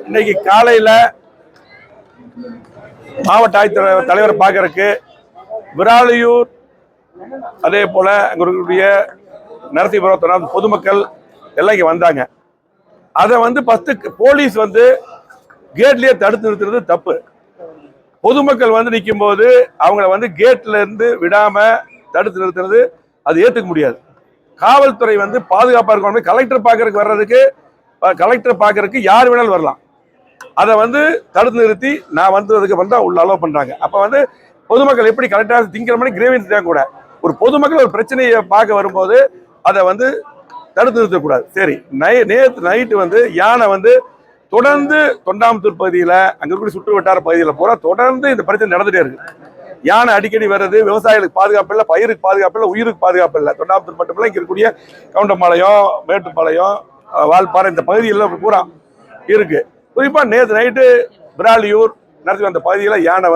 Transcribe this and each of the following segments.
இன்னைக்கு காலையில மாவட்ட ஆட்சித்தலைவர் தலைவரை பார்க்கறதுக்கு விராலியூர் அதே போல அங்க இருக்கக்கூடிய நரசிபுரத்தோட பொதுமக்கள் எல்லாம் இங்க வந்தாங்க. அதை ஃபர்ஸ்ட் போலீஸ் கேட்லயே தடுத்து நிறுத்துறது தப்பு. பொதுமக்கள் நிற்கும் போது அவங்கள கேட்ல இருந்து விடாம தடுத்து நிறுத்துறது அது ஏத்துக்க முடியாது. காவல்துறை பாதுகாப்பா இருக்கணும். கலெக்டர் பார்க்கறதுக்கு வர்றதுக்கு கலெக்டர் பார்க்கறதுக்கு யார் வேணாலும் வரலாம். அதை தடுத்து நிறுத்தி நான் வந்ததுக்கு உள்ள அலோவ் பண்றாங்க. அப்ப பொதுமக்கள் எப்படி கலெக்டர் திங்கக்கிழமை கிரேவியன்ஸ் கூட ஒரு பொதுமக்கள் ஒரு பிரச்சனையை பார்க்க வரும்போது அதை தடுத்து நிறுத்தக்கூடாது. சரி, நேற்று நைட்டு யானை தொடர்ந்து தொண்டாமுத்தூர் பகுதியில் அங்க இருக்கிற சுற்று வட்டார பகுதியில் பூரா தொடர்ந்து இந்த பிரச்சனை நடந்துட்டே இருக்கு. யானை அடிக்கடி வர்றது விவசாயிகளுக்கு பாதுகாப்பு இல்லை, பயிருக்கு பாதுகாப்பு இல்லை, உயிருக்கு பாதுகாப்பு இல்லை. தொண்டாமுத்தூர் மட்டும் இல்லை, இங்க இருக்கக்கூடிய கவுண்டம்பாளையம், மேட்டுப்பாளையம், வால்பாறை இந்த பகுதியில் பூரா இருக்கு. குறிப்பா நேற்று நைட்டு விராலியூர் நரசிபுரம் அந்த பகுதியில் யானை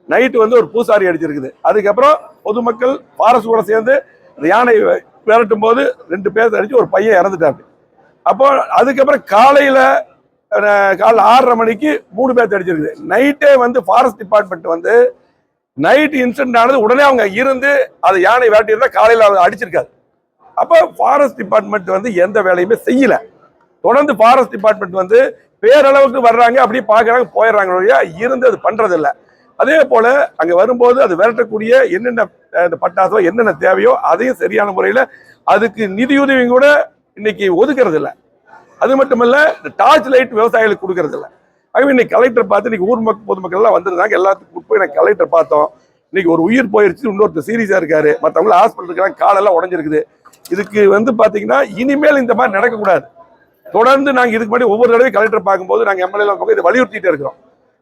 நைட்டு ஒரு பூசாரி அடிச்சிருக்குது. அதுக்கப்புறம் பொதுமக்கள் பாரசு கூட சேர்ந்து இந்த யானை விரட்டும் போது 2 பேர் அடிச்சு ஒரு பையன் இறந்துட்டாரு. அப்போ அதுக்கப்புறம் காலையில 6:30 மணிக்கு 3 பேர் அடிச்சிருக்குது. நைட்டே ஃபாரஸ்ட் டிபார்ட்மெண்ட் நைட் இன்சிடென்ட் ஆனது உடனே அவங்க இருந்து அதை யானை விரட்டி இருந்தா காலையில அடிச்சிருக்காது. அப்போ ஃபாரஸ்ட் டிபார்ட்மெண்ட் எந்த வேலையுமே செய்யல. தொடர்ந்து ஃபாரஸ்ட் டிபார்ட்மெண்ட் பேரளவுக்கு வர்றாங்க, அப்படியே பாக்குறாங்க, போயிடுறாங்க, இருந்து அது பண்றது இல்லை. அதே போல அங்க வரும்போது அது விரட்டக்கூடிய என்னென்ன பட்டாசோ என்னென்ன தேவையோ அதையும் சரியான முறையில அதுக்கு நிதியுதவியும் கூட இன்னைக்கு ஒதுக்குறது இல்லை. அது மட்டுமல்ல, இந்த டார்ச் லைட் விவசாயிகளுக்கு கொடுக்கறது இல்லை. ஆகவே இன்னைக்கு கலெக்டர் பார்த்து இன்னைக்கு ஊர் பொதுமக்கள் எல்லாம் வந்திருந்தாங்க. எல்லாத்துக்கும் போய் எனக்கு கலெக்டர் பார்த்தோம். இன்னைக்கு ஒரு உயிர் போயிருச்சு, இன்னொருத்தர் சீரியஸா இருக்காரு, மற்றவங்க ஹாஸ்பிட்டல் இருக்காங்க, காலெல்லாம் உடஞ்சிருக்குது. இதுக்கு பாத்தீங்கன்னா இனிமேல் இந்த மாதிரி நடக்கக்கூடாது. தொடர்ந்து நாங்க இதுக்கு முன்னாடி ஒவ்வொரு தடவையும் கலெக்டர் பார்க்கும்போது நாங்க எம்எல்ஏ இதை வலியுறுத்திட்டே இருக்கிறோம்.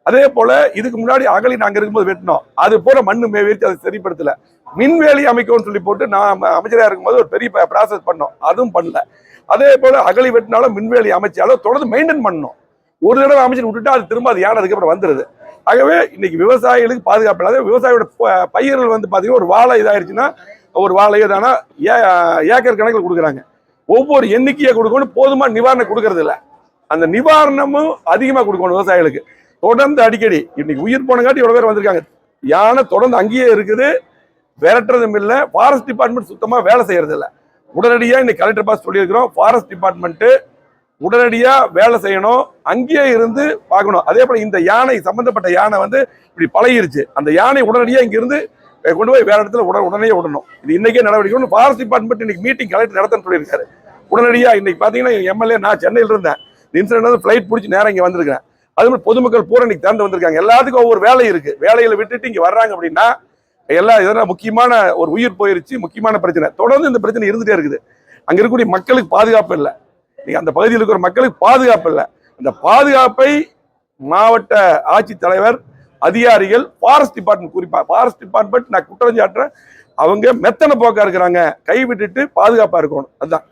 அதே போல இதுக்கு முன்னாடி அகழி நாங்க இருக்கும்போது வெட்டினோம், அது போல மண்ணு மேய்ச்சி அதை சரிப்படுத்தல. மின்வேலி அமைக்கும்னு சொல்லி போட்டு நான் அமைச்சராக இருக்கும்போது ஒரு பெரிய ப்ராசஸ் பண்ணோம், அதுவும் பண்ணல. அதே போல அகழி வெட்டினாலும் மின்வேலி அமைச்சாலும் தொடர்ந்து மெயின்டைன் பண்ணணும். ஒரு தடவை அமைச்சு விட்டுட்டா அது திரும்ப அது யானதுக்கு அப்புறம் வந்துருது. ஆகவே இன்னைக்கு விவசாயிகளுக்கு பாதுகாப்பு இல்லாத விவசாயியோட பயிர்கள் பாத்தீங்கன்னா ஒரு வாழை இதாயிருச்சுன்னா ஒரு வாழையோ தானா ஏக்கர் கணக்கில் கொடுக்குறாங்க. ஒவ்வொரு எண்ணிக்கையை கொடுக்கணும், போதுமா நிவாரணம் கொடுக்கறது இல்லை. அந்த நிவாரணமும் அதிகமாக கொடுக்கணும் விவசாயிகளுக்கு. தொடர்ந்து அடிக்கடி இன்னைக்கு உயிர் போனங்காட்டி எவ்வளவு பேர் வந்திருக்காங்க. யானை தொடர்ந்து அங்கேயே இருக்குது, விரட்டுறதும் இல்லை. ஃபாரஸ்ட் டிபார்ட்மெண்ட் சுத்தமா வேலை செய்யறது இல்லை. உடனடியா இன்னைக்கு கலெக்டர் பாஸ் சொல்லியிருக்கிறோம், ஃபாரஸ்ட் டிபார்ட்மெண்ட் உடனடியா வேலை செய்யணும், அங்கேயே இருந்து பார்க்கணும். அதே போல இந்த யானை சம்பந்தப்பட்ட யானை இப்படி பழகிருச்சு, அந்த யானை உடனடியா இங்க இருந்து கொண்டு போய் வேற இடத்துல உடனே விடணும். இது இன்னைக்கே நடவடிக்கை. ஃபாரஸ்ட் டிபார்ட்மெண்ட் இன்னைக்கு மீட்டிங் கலெக்டர் நடத்தன்னு சொல்லியிருக்காரு. உடனடியா இன்னைக்கு பாத்தீங்கன்னா எம்எல்ஏ நான் சென்னையில் இருந்தேன், இன்சிடென்ட் ஃபிளைட் பிடிச்சி நேரம் இங்க வந்திருக்கேன். அது மாதிரி பொதுமக்கள் பூரா இன்னைக்கு திறந்து வந்திருக்காங்க. எல்லாத்துக்கும் ஒவ்வொரு வேலை இருக்கு. வேலைகளை விட்டுட்டு இங்க வர்றாங்க அப்படின்னா எதனா முக்கியமான ஒரு உயிர் போயிருச்சு, முக்கியமான பிரச்சனை. தொடர்ந்து இந்த பிரச்சனை இருந்துட்டே இருக்குது. அங்க இருக்கக்கூடிய மக்களுக்கு பாதுகாப்பு இல்லை, அந்த பகுதியில் இருக்கிற மக்களுக்கு பாதுகாப்பு இல்லை. அந்த பாதுகாப்பை மாவட்ட ஆட்சித்தலைவர், அதிகாரிகள், ஃபாரஸ்ட் டிபார்ட்மெண்ட், குறிப்பா ஃபாரஸ்ட் டிபார்ட்மெண்ட் நான் குற்றம் சாட்டுறேன், அவங்க மெத்தன போக்கா இருக்கிறாங்க. கை விட்டுட்டு பாதுகாப்பா இருக்கணும். அதுதான்.